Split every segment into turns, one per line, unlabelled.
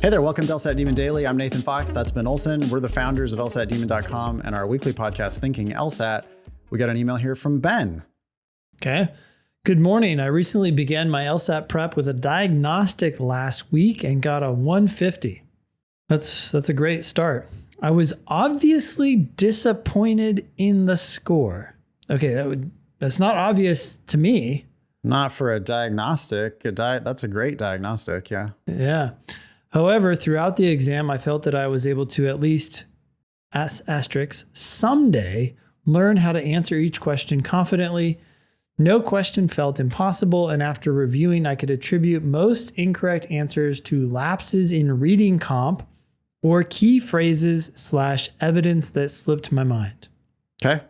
Hey there, welcome to LSAT Demon Daily. I'm Nathan Fox. That's Ben Olson. We're the founders of LSATdemon.com and our weekly podcast, Thinking LSAT. We got an email here from Ben.
Okay. Good morning. I recently began my LSAT prep with a diagnostic last week and got a 150. That's a great start. I was obviously disappointed in the score. Okay, that's not obvious to me.
Not for a diagnostic. That's a great diagnostic, yeah.
Yeah. However, throughout the exam, I felt that I was able to at least, asterisk, someday learn how to answer each question confidently. No question felt impossible, and after reviewing, I could attribute most incorrect answers to lapses in reading comp or key phrases / evidence that slipped my mind.
Okay.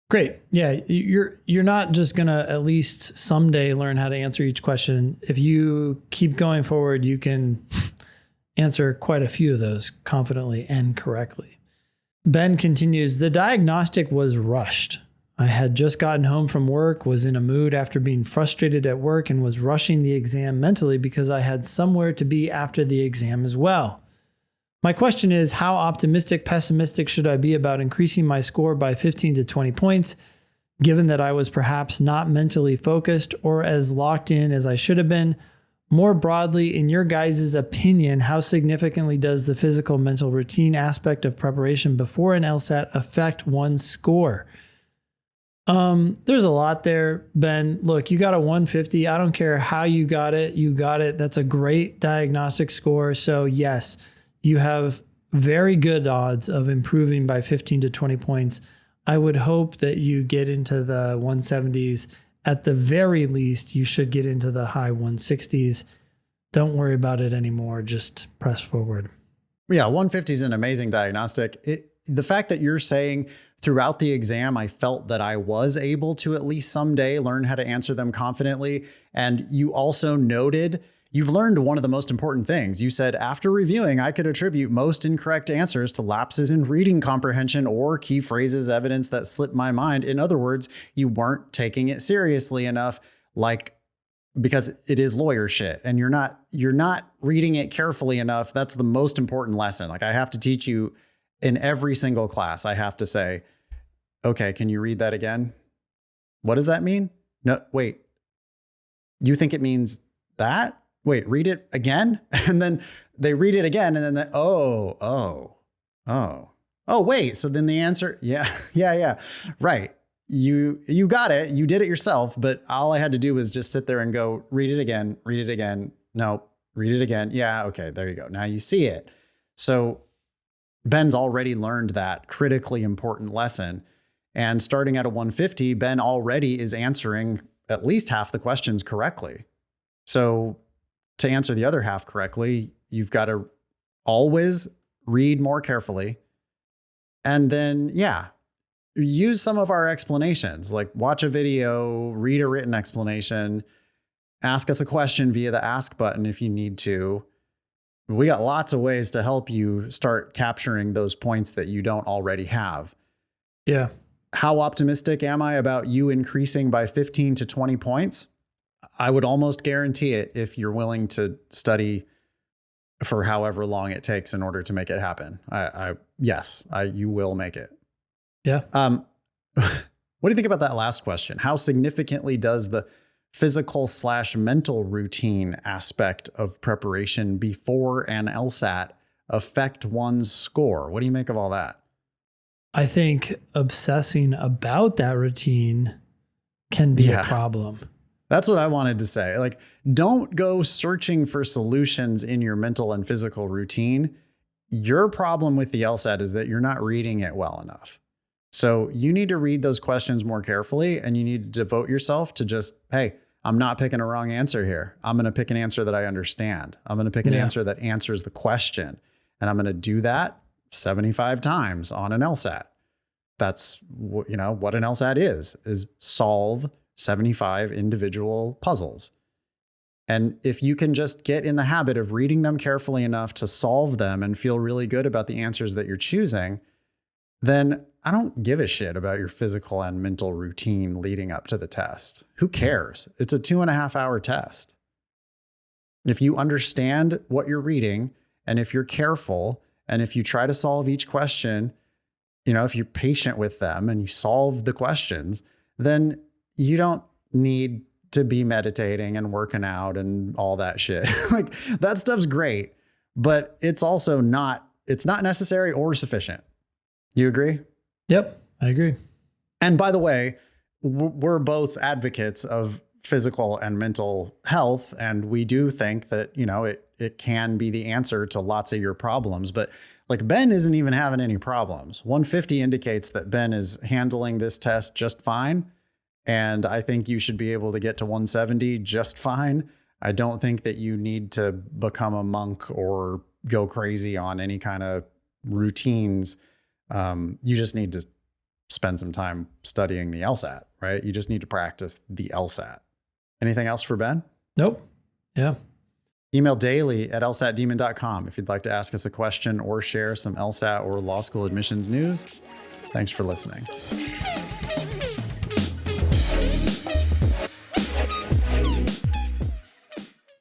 Great. Yeah, you're not just going to at least someday learn how to answer each question. If you keep going forward, you can answer quite a few of those confidently and correctly. Ben continues, the diagnostic was rushed. I had just gotten home from work, was in a mood after being frustrated at work, and was rushing the exam mentally because I had somewhere to be after the exam as well. My question is, how optimistic, pessimistic should I be about increasing my score by 15 to 20 points, given that I was perhaps not mentally focused or as locked in as I should have been? More broadly, in your guys' opinion, how significantly does the physical mental routine aspect of preparation before an LSAT affect one's score? There's a lot there, Ben. Look, you got a 150. I don't care how you got it. You got it. That's a great diagnostic score. So yes, you have very good odds of improving by 15 to 20 points. I would hope that you get into the 170s. At the very least, you should get into the high 160s. Don't worry about it anymore. Just press forward.
Yeah, 150 is an amazing diagnostic. The fact that you're saying throughout the exam, I felt that I was able to at least someday learn how to answer them confidently. And you also noted you've learned one of the most important things. You said, after reviewing, I could attribute most incorrect answers to lapses in reading comprehension or key phrases, evidence that slipped my mind. In other words, you weren't taking it seriously enough, because it is lawyer shit and you're not reading it carefully enough. That's the most important lesson. I have to teach you in every single class. I have to say, okay, can you read that again? What does that mean? No, wait, you think it means that? Wait, read it again? And then they read it again. And then, oh, wait. So then the answer, yeah. Right. You got it. You did it yourself. But all I had to do was just sit there and go, read it again. No, read it again. Yeah. Okay. There you go. Now you see it. So Ben's already learned that critically important lesson. And starting at a 150, Ben already is answering at least half the questions correctly. So to answer the other half correctly, you've got to always read more carefully. And then, use some of our explanations, like watch a video, read a written explanation, ask us a question via the ask button if you need to. We got lots of ways to help you start capturing those points that you don't already have.
Yeah.
How optimistic am I about you increasing by 15 to 20 points? I would almost guarantee it if you're willing to study for however long it takes in order to make it happen. Yes, you will make it.
Yeah.
What do you think about that last question? How significantly does the physical / mental routine aspect of preparation before an LSAT affect one's score? What do you make of all that?
I think obsessing about that routine can be a problem.
That's what I wanted to say. Don't go searching for solutions in your mental and physical routine. Your problem with the LSAT is that you're not reading it well enough. So you need to read those questions more carefully, and you need to devote yourself to just, hey, I'm not picking a wrong answer here. I'm going to pick an answer that I understand. I'm going to pick an answer that answers the question. And I'm going to do that 75 times on an LSAT. That's what an LSAT is solve 75 individual puzzles. And if you can just get in the habit of reading them carefully enough to solve them and feel really good about the answers that you're choosing, then I don't give a shit about your physical and mental routine leading up to the test. Who cares? It's a 2.5 hour test. If you understand what you're reading And if you're careful and if you try to solve each question, if you're patient with them and you solve the questions, then you don't need to be meditating and working out and all that shit. Like that stuff's great, but it's also it's not necessary or sufficient. You agree?
Yep, I agree.
And by the way, we're both advocates of physical and mental health. And we do think that, it can be the answer to lots of your problems. But like Ben isn't even having any problems. 150 indicates that Ben is handling this test just fine. And I think you should be able to get to 170 just fine. I don't think that you need to become a monk or go crazy on any kind of routines. You just need to spend some time studying the LSAT, right? You just need to practice the LSAT. Anything else for Ben?
Nope. Yeah.
Email daily@lsatdemon.com if you'd like to ask us a question or share some LSAT or law school admissions news. Thanks for listening.